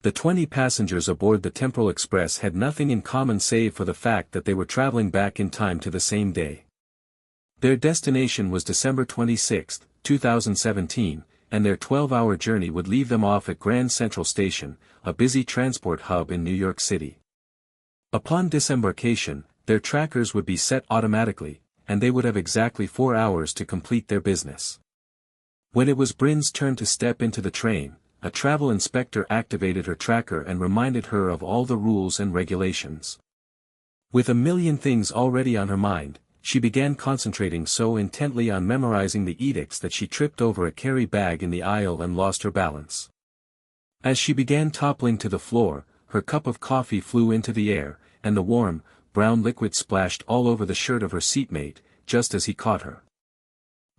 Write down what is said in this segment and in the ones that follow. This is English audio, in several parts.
The 20 passengers aboard the Temporal Express had nothing in common save for the fact that they were traveling back in time to the same day. Their destination was December 26, 2017, and their 12-hour journey would leave them off at Grand Central Station, a busy transport hub in New York City. Upon disembarkation, their trackers would be set automatically, and they would have exactly 4 hours to complete their business. When it was Bryn's turn to step into the train, a travel inspector activated her tracker and reminded her of all the rules and regulations. With a million things already on her mind, she began concentrating so intently on memorizing the edicts that she tripped over a carry bag in the aisle and lost her balance. As she began toppling to the floor, her cup of coffee flew into the air, and the warm, brown liquid splashed all over the shirt of her seatmate, just as he caught her.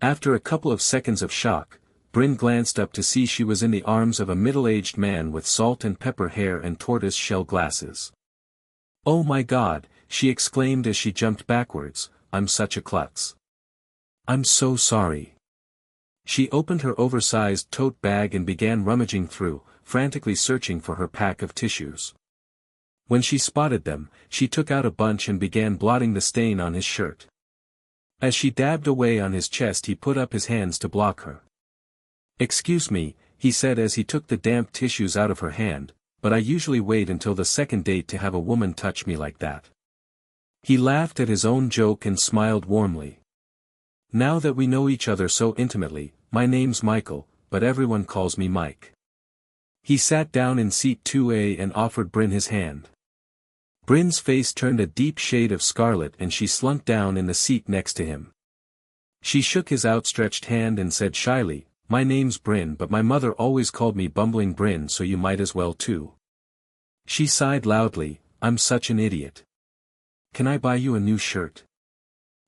After a couple of seconds of shock, Bryn glanced up to see she was in the arms of a middle-aged man with salt and pepper hair and tortoise-shell glasses. "Oh my God," she exclaimed as she jumped backwards, "I'm such a klutz. I'm so sorry." She opened her oversized tote bag and began rummaging through, frantically searching for her pack of tissues. When she spotted them, she took out a bunch and began blotting the stain on his shirt. As she dabbed away on his chest, he put up his hands to block her. "Excuse me," he said as he took the damp tissues out of her hand, "but I usually wait until the second date to have a woman touch me like that." He laughed at his own joke and smiled warmly. "Now that we know each other so intimately, my name's Michael, but everyone calls me Mike." He sat down in seat 2A and offered Bryn his hand. Bryn's face turned a deep shade of scarlet and she slunk down in the seat next to him. She shook his outstretched hand and said shyly, "My name's Bryn, but my mother always called me Bumbling Bryn, so you might as well too." She sighed loudly, "I'm such an idiot. Can I buy you a new shirt?"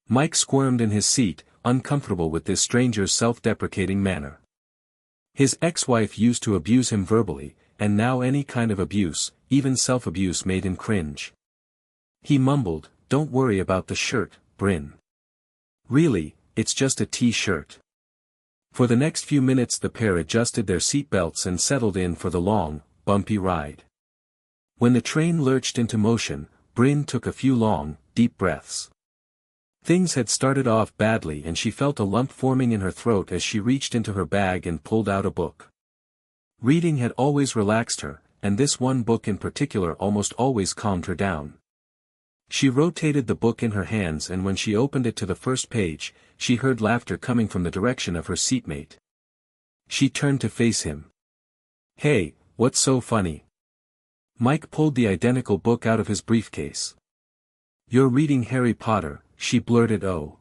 Mike squirmed in his seat, uncomfortable with this stranger's self-deprecating manner. His ex-wife used to abuse him verbally, and now any kind of abuse, even self-abuse, made him cringe. He mumbled, "Don't worry about the shirt, Bryn. Really, it's just a T-shirt." For the next few minutes the pair adjusted their seatbelts and settled in for the long, bumpy ride. When the train lurched into motion, Bryn took a few long, deep breaths. Things had started off badly and she felt a lump forming in her throat as she reached into her bag and pulled out a book. Reading had always relaxed her, and this one book in particular almost always calmed her down. She rotated the book in her hands, and when she opened it to the first page, she heard laughter coming from the direction of her seatmate. She turned to face him. "Hey, what's so funny?" Mike pulled the identical book out of his briefcase. "You're reading Harry Potter," she blurted. "Oh.